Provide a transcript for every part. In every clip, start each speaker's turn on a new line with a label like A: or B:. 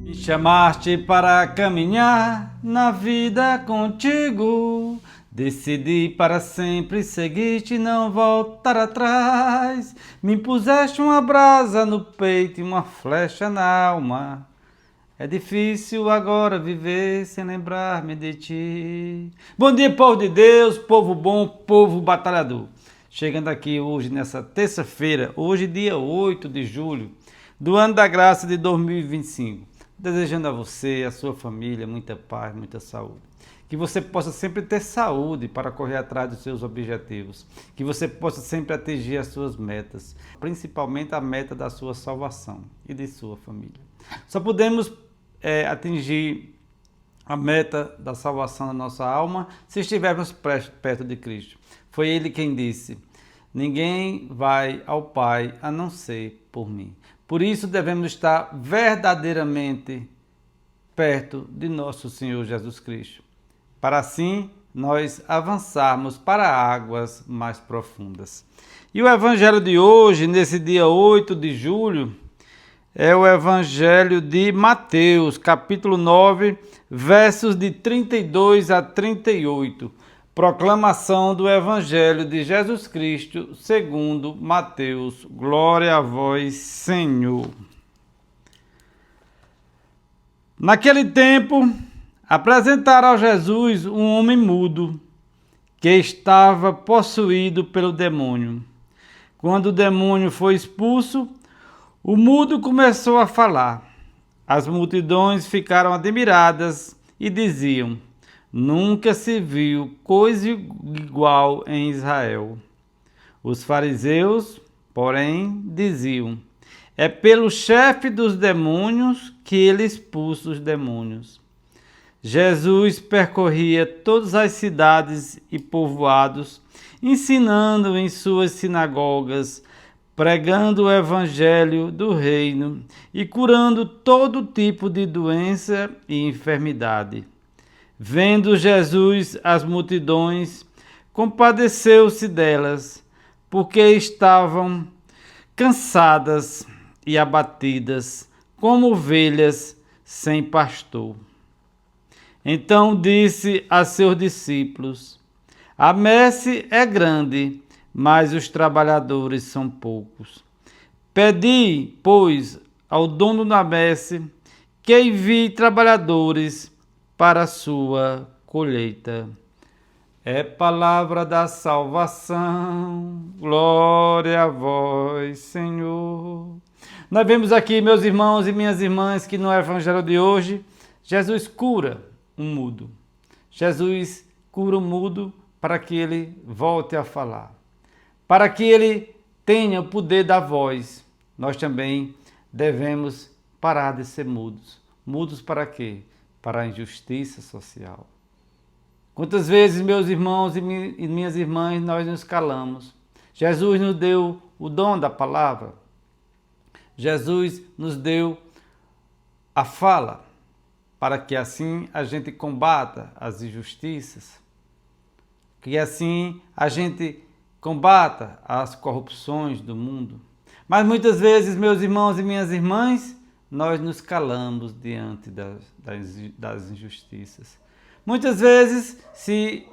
A: Me chamaste para caminhar na vida contigo. Decidi para sempre seguir-te e não voltar atrás. Me puseste uma brasa no peito e uma flecha na alma. É difícil agora viver sem lembrar-me de ti. Bom dia, povo de Deus, povo bom, povo batalhador. Chegando aqui hoje, nessa terça-feira, hoje dia 8 de julho, do ano da graça de 2025. Desejando a você, a sua família, muita paz, muita saúde. Que você possa sempre ter saúde para correr atrás dos seus objetivos. Que você possa sempre atingir as suas metas, principalmente a meta da sua salvação e de sua família. Só podemos atingir a meta da salvação da nossa alma se estivermos perto de Cristo. Foi Ele quem disse: ninguém vai ao Pai a não ser por mim. Por isso devemos estar verdadeiramente perto de nosso Senhor Jesus Cristo, para assim nós avançarmos para águas mais profundas. E o evangelho de hoje, nesse dia 8 de julho, é o evangelho de Mateus, capítulo 9, versos de 32 a 38. Proclamação do Evangelho de Jesus Cristo, segundo Mateus. Glória a vós, Senhor. Naquele tempo, apresentaram a Jesus um homem mudo, que estava possuído pelo demônio. Quando o demônio foi expulso, o mudo começou a falar. As multidões ficaram admiradas e diziam: nunca se viu coisa igual em Israel. Os fariseus, porém, diziam: é pelo chefe dos demônios que ele expulsa os demônios. Jesus percorria todas as cidades e povoados, ensinando em suas sinagogas, pregando o evangelho do reino e curando todo tipo de doença e enfermidade. Vendo Jesus as multidões, compadeceu-se delas, porque estavam cansadas e abatidas, como ovelhas sem pastor. Então disse a seus discípulos: a messe é grande, mas os trabalhadores são poucos. Pedi, pois, ao dono da messe que envie trabalhadores para a sua colheita. É palavra da salvação, glória a vós, Senhor. Nós vemos aqui, meus irmãos e minhas irmãs, que no evangelho de hoje, Jesus cura um mudo. Jesus cura o mudo para que ele volte a falar. Para que ele tenha o poder da voz, nós também devemos parar de ser mudos. Mudos para quê? Para a injustiça social. Quantas vezes, meus irmãos e minhas irmãs, nós nos calamos? Jesus nos deu o dom da palavra. Jesus nos deu a fala, para que assim a gente combata as injustiças, que assim a gente combata as corrupções do mundo. Mas muitas vezes, meus irmãos e minhas irmãs, nós nos calamos diante das injustiças. Muitas vezes, se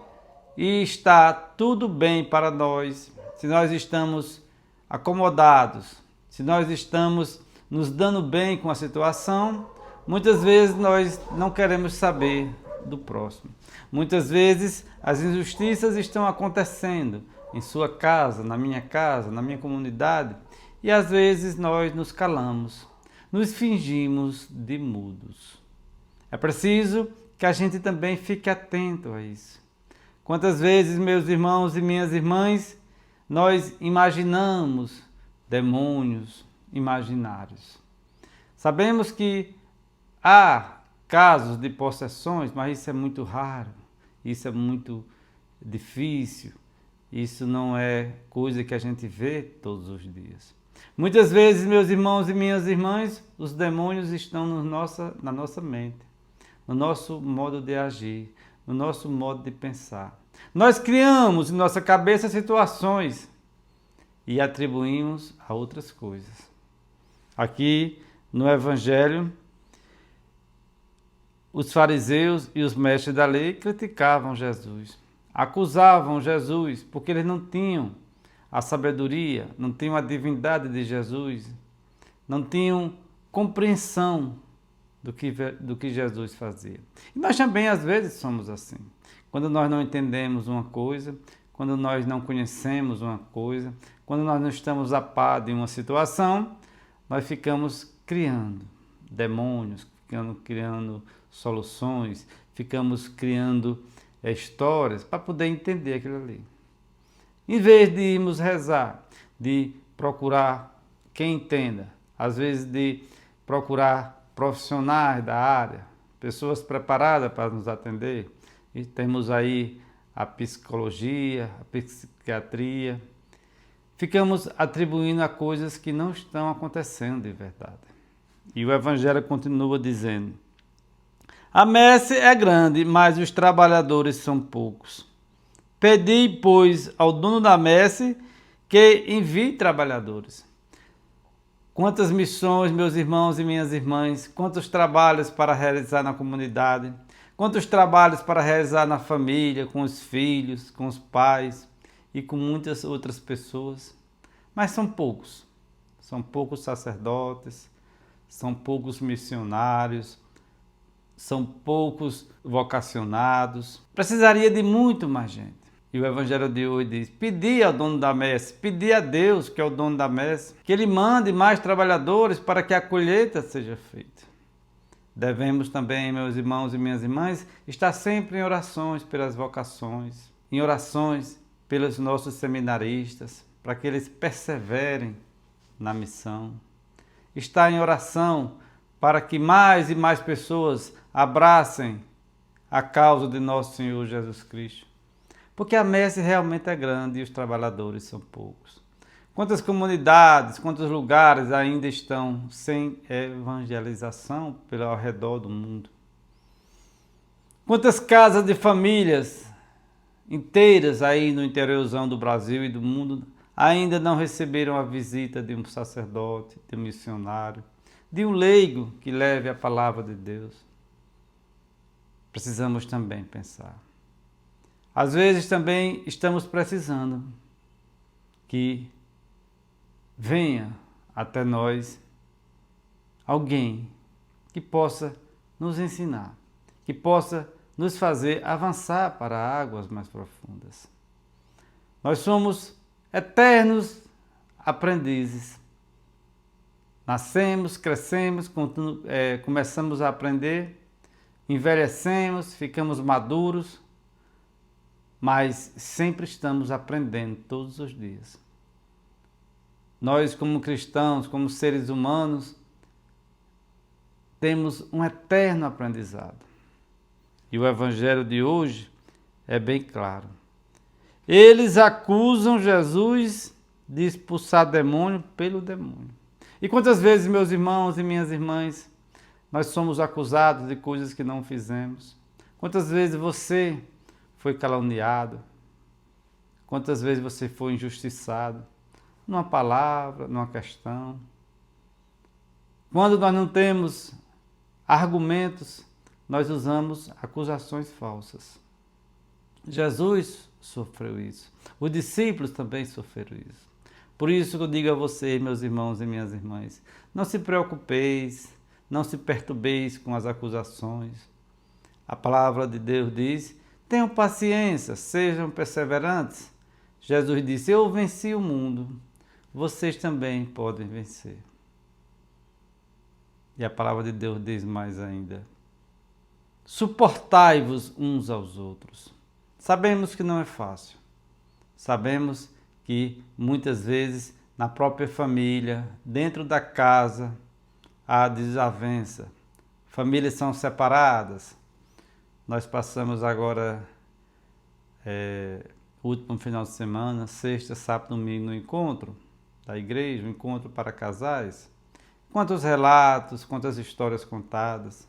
A: está tudo bem para nós, se nós estamos acomodados, se nós estamos nos dando bem com a situação, muitas vezes nós não queremos saber do próximo. Muitas vezes as injustiças estão acontecendo em sua casa, na minha comunidade, e às vezes nós nos calamos, nos fingimos de mudos. É preciso que a gente também fique atento a isso. Quantas vezes, meus irmãos e minhas irmãs, nós imaginamos demônios imaginários. Sabemos que há casos de possessões, mas isso é muito raro, isso é muito difícil, isso não é coisa que a gente vê todos os dias. Muitas vezes, meus irmãos e minhas irmãs, os demônios estão na nossa mente, no nosso modo de agir, no nosso modo de pensar. Nós criamos em nossa cabeça situações e atribuímos a outras coisas. Aqui no Evangelho, os fariseus e os mestres da lei criticavam Jesus, acusavam Jesus, porque eles não tinham a sabedoria, não tinham a divindade de Jesus, não tinham compreensão do que Jesus fazia. E nós também, às vezes, somos assim. Quando nós não entendemos uma coisa, quando nós não conhecemos uma coisa, quando nós não estamos a par de uma situação, nós ficamos criando demônios, ficamos criando soluções, ficamos criando histórias para poder entender aquilo ali. Em vez de irmos rezar, de procurar quem entenda, às vezes de procurar profissionais da área, pessoas preparadas para nos atender, e temos aí a psicologia, a psiquiatria, ficamos atribuindo a coisas que não estão acontecendo de verdade. E o Evangelho continua dizendo: a messe é grande, mas os trabalhadores são poucos. Pedi, pois, ao dono da messe que envie trabalhadores. Quantas missões, meus irmãos e minhas irmãs, quantos trabalhos para realizar na comunidade, quantos trabalhos para realizar na família, com os filhos, com os pais e com muitas outras pessoas. Mas são poucos sacerdotes, são poucos missionários, são poucos vocacionados. Precisaria de muito mais gente. E o Evangelho de hoje diz: pedi ao dono da messe, pedi a Deus, que é o dono da messe, que Ele mande mais trabalhadores para que a colheita seja feita. Devemos também, meus irmãos e minhas irmãs, estar sempre em orações pelas vocações, em orações pelos nossos seminaristas, para que eles perseverem na missão. Estar em oração para que mais e mais pessoas abracem a causa de nosso Senhor Jesus Cristo. Porque a messe realmente é grande e os trabalhadores são poucos. Quantas comunidades, quantos lugares ainda estão sem evangelização ao redor do mundo? Quantas casas de famílias inteiras aí no interiorzão do Brasil e do mundo ainda não receberam a visita de um sacerdote, de um missionário, de um leigo que leve a palavra de Deus? Precisamos também pensar. Às vezes também estamos precisando que venha até nós alguém que possa nos ensinar, que possa nos fazer avançar para águas mais profundas. Nós somos eternos aprendizes. Nascemos, crescemos, começamos a aprender, envelhecemos, ficamos maduros, mas sempre estamos aprendendo todos os dias. Nós, como cristãos, como seres humanos, temos um eterno aprendizado. E o Evangelho de hoje é bem claro. Eles acusam Jesus de expulsar demônio pelo demônio. E quantas vezes, meus irmãos e minhas irmãs, nós somos acusados de coisas que não fizemos? Quantas vezes você foi caluniado? Quantas vezes você foi injustiçado? Numa palavra, numa questão. Quando nós não temos argumentos, nós usamos acusações falsas. Jesus sofreu isso. Os discípulos também sofreram isso. Por isso que eu digo a vocês, meus irmãos e minhas irmãs, não se preocupeis, não se perturbeis com as acusações. A palavra de Deus diz: tenham paciência, sejam perseverantes. Jesus disse: eu venci o mundo, vocês também podem vencer. E a palavra de Deus diz mais ainda: suportai-vos uns aos outros. Sabemos que não é fácil. Sabemos que muitas vezes na própria família, dentro da casa, há desavença. Famílias são separadas. Nós passamos agora o último final de semana, sexta, sábado, domingo, no encontro da igreja, um encontro para casais. Quantos relatos, quantas histórias contadas.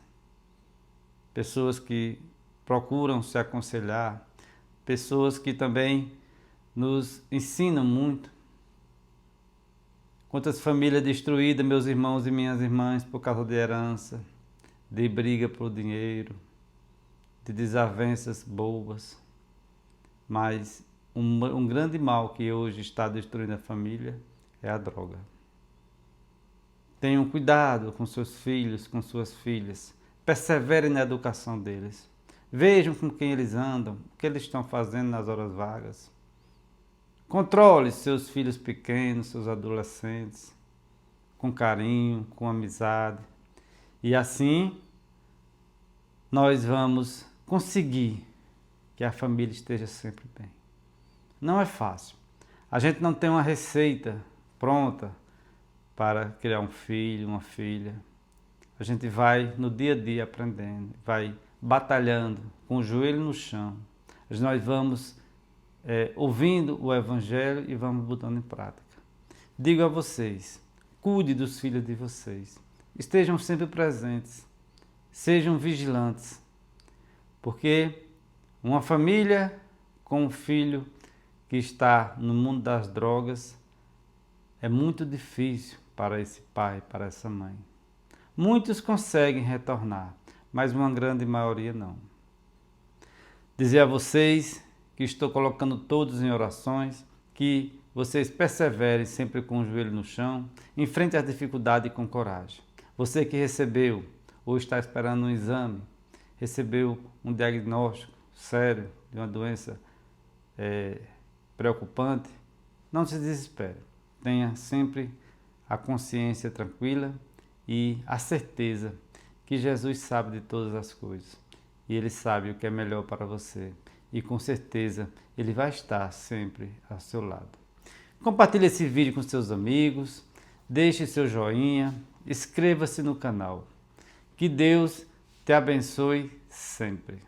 A: Pessoas que procuram se aconselhar, pessoas que também nos ensinam muito. Quantas famílias destruídas, meus irmãos e minhas irmãs, por causa de herança, de briga por dinheiro, de desavenças bobas, mas um grande mal que hoje está destruindo a família é a droga. Tenham cuidado com seus filhos, com suas filhas. Perseverem na educação deles. Vejam com quem eles andam, o que eles estão fazendo nas horas vagas. Controle seus filhos pequenos, seus adolescentes, com carinho, com amizade. E assim, nós vamos conseguir que a família esteja sempre bem. Não é fácil. A gente não tem uma receita pronta para criar um filho, uma filha. A gente vai no dia a dia aprendendo, vai batalhando com o joelho no chão. Nós vamos ouvindo o Evangelho e vamos botando em prática. Digo a vocês, cuide dos filhos de vocês. Estejam sempre presentes. Sejam vigilantes. Porque uma família com um filho que está no mundo das drogas é muito difícil para esse pai, para essa mãe. Muitos conseguem retornar, mas uma grande maioria não. Dizer a vocês que estou colocando todos em orações, que vocês perseverem sempre com o joelho no chão, enfrente as dificuldades com coragem. Você que recebeu ou está esperando um exame, recebeu um diagnóstico sério de uma doença preocupante, não se desespere. Tenha sempre a consciência tranquila e a certeza que Jesus sabe de todas as coisas. E Ele sabe o que é melhor para você. E com certeza Ele vai estar sempre ao seu lado. Compartilhe esse vídeo com seus amigos, deixe seu joinha, inscreva-se no canal. Que Deus te abençoe sempre.